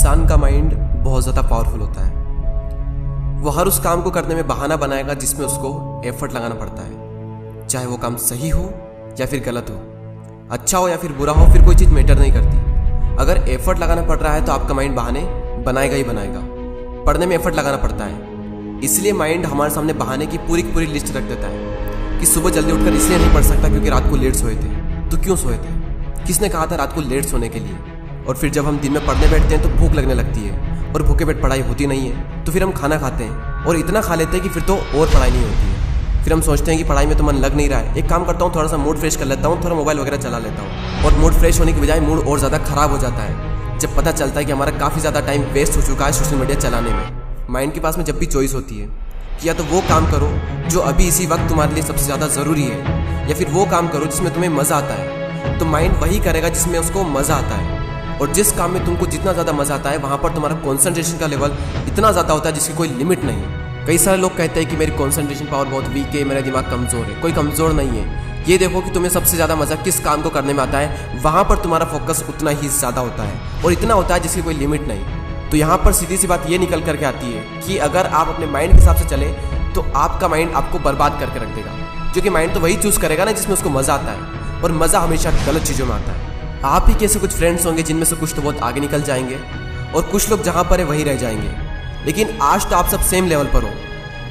इंसान का माइंड बहुत ज़्यादा पावरफुल होता है। वो हर उस काम को करने में बहाना बनाएगा जिसमें उसको एफर्ट लगाना पड़ता है, चाहे वो काम सही हो या फिर गलत हो, अच्छा हो या फिर बुरा हो, फिर कोई चीज़ मैटर नहीं करती। अगर एफर्ट लगाना पड़ रहा है तो आपका माइंड बहाने बनाएगा ही बनाएगा। पढ़ने में एफर्ट लगाना पड़ता है, इसलिए माइंड हमारे सामने बहाने की पूरी लिस्ट रख देता है कि सुबह जल्दी उठकर इसलिए नहीं पढ़ सकता क्योंकि रात को लेट सोए थे। तो क्यों सोए थे? किसने कहा था रात को लेट सोने के लिए? और फिर जब हम दिन में पढ़ने बैठते हैं तो भूख लगने लगती है और भूखे पेट पढ़ाई होती नहीं है, तो फिर हम खाना खाते हैं और इतना खा लेते हैं कि फिर तो और पढ़ाई नहीं होती है। फिर हम सोचते हैं कि पढ़ाई में तो मन लग नहीं रहा है, एक काम करता हूँ, थोड़ा सा मूड फ्रेश कर लेता हूँ, थोड़ा मोबाइल वगैरह चला लेता हूँ। और मूड फ्रेश होने की बजाय मूड और ज़्यादा खराब हो जाता है जब पता चलता है कि हमारा काफ़ी ज़्यादा टाइम वेस्ट हो चुका है सोशल मीडिया चलाने में। माइंड के पास में जब भी चॉइस होती है कि या तो वो काम करो जो अभी इसी वक्त तुम्हारे लिए सबसे ज़्यादा ज़रूरी है, या फिर वो काम करो जिसमें तुम्हें मज़ा आता है, तो माइंड वही करेगा जिसमें उसको मज़ा आता है। और जिस काम में तुमको जितना ज़्यादा मज़ा आता है वहाँ पर तुम्हारा कॉन्सेंट्रेशन का लेवल इतना ज़्यादा होता है जिसकी कोई लिमिट नहीं। कई सारे लोग कहते हैं कि मेरी कॉन्सेंट्रेशन पावर बहुत वीक है, मेरा दिमाग कमज़ोर है। कोई कमज़ोर नहीं है। ये देखो कि तुम्हें सबसे ज़्यादा मज़ा किस काम को करने में आता है, वहाँ पर तुम्हारा फोकस उतना ही ज़्यादा होता है और इतना होता है जिसकी कोई लिमिट नहीं। तो यहाँ पर सीधी सी बात ये निकल करके आती है कि अगर आप अपने माइंड के हिसाब से चले तो आपका माइंड आपको बर्बाद करके रख देगा, क्योंकि माइंड तो वही चूज़ करेगा ना जिसमें उसको मज़ा आता है, और मज़ा हमेशा गलत चीज़ों में आता है। आप ही कैसे कुछ फ्रेंड्स होंगे जिनमें से कुछ तो बहुत आगे निकल जाएंगे और कुछ लोग जहाँ पर है वहीं रह जाएंगे। लेकिन आज तो आप सब सेम लेवल पर हो,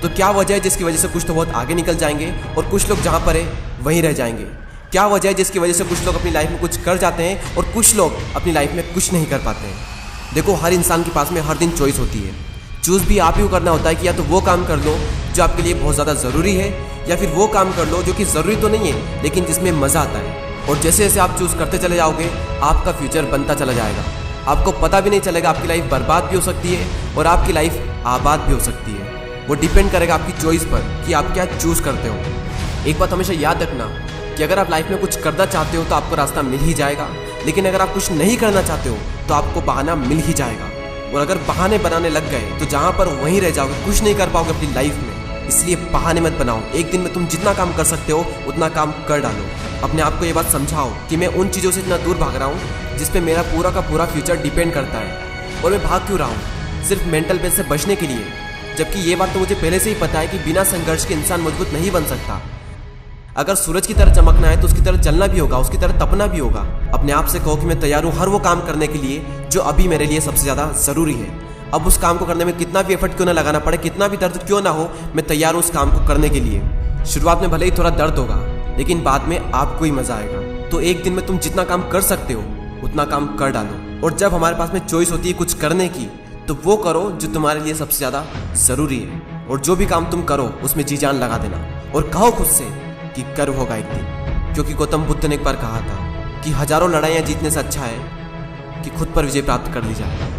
तो क्या वजह है जिसकी वजह से कुछ तो बहुत आगे निकल जाएंगे और कुछ लोग जहाँ पर है वहीं रह जाएंगे? क्या वजह है जिसकी वजह से कुछ लोग अपनी लाइफ में कुछ कर जाते हैं और कुछ लोग अपनी लाइफ में कुछ नहीं कर पाते हैं? देखो, हर इंसान के पास में हर दिन चॉइस होती है। चूज़ भी आप ही को करना होता है कि या तो वो काम कर लो जो आपके लिए बहुत ज़्यादा ज़रूरी है, या फिर वो काम कर लो जो कि ज़रूरी तो नहीं है लेकिन जिसमें मज़ा आता है। और जैसे जैसे आप चूज़ करते चले जाओगे आपका फ्यूचर बनता चला जाएगा। आपको पता भी नहीं चलेगा, आपकी लाइफ बर्बाद भी हो सकती है और आपकी लाइफ आबाद भी हो सकती है। वो डिपेंड करेगा आपकी चॉइस पर कि आप क्या चूज़ करते हो। एक बात हमेशा याद रखना कि अगर आप लाइफ में कुछ करना चाहते हो तो आपको रास्ता मिल ही जाएगा, लेकिन अगर आप कुछ नहीं करना चाहते हो तो आपको बहाना मिल ही जाएगा। और अगर बहाने बनाने लग गए तो जहाँ पर वहीं रह जाओगे, कुछ नहीं कर पाओगे अपनी लाइफ में। इसलिए बहाने मत बनाओ। एक दिन में तुम जितना काम कर सकते हो उतना काम कर डालो। अपने आप को ये बात समझाओ कि मैं उन चीज़ों से इतना दूर भाग रहा हूँ जिस पे मेरा पूरा का पूरा फ्यूचर डिपेंड करता है, और मैं भाग क्यों रहा हूँ? सिर्फ मेंटल पेन से बचने के लिए। जबकि ये बात तो मुझे पहले से ही पता है कि बिना संघर्ष के इंसान मजबूत नहीं बन सकता। अगर सूरज की तरह चमकना है तो उसकी तरह जलना भी होगा, उसकी तरह तपना भी होगा। अपने आप से कहो कि मैं तैयार हूँ हर वो काम करने के लिए जो अभी मेरे लिए सबसे ज़्यादा ज़रूरी है। अब उस काम को करने में कितना भी एफर्ट क्यों ना लगाना पड़े, कितना भी दर्द क्यों ना हो, मैं तैयार हूँ उस काम को करने के लिए। शुरुआत में भले ही थोड़ा दर्द होगा लेकिन बाद में आपको ही मज़ा आएगा। तो एक दिन में तुम जितना काम कर सकते हो उतना काम कर डालो। और जब हमारे पास में चॉइस होती है कुछ करने की, तो वो करो जो तुम्हारे लिए सबसे ज़्यादा ज़रूरी है। और जो भी काम तुम करो उसमें जी जान लगा देना और कहो खुद से कि गर्व होगा एक दिन। क्योंकि गौतम बुद्ध ने एक बार कहा था कि हजारों लड़ाइयाँ जीतने से अच्छा है कि खुद पर विजय प्राप्त कर ली जाए।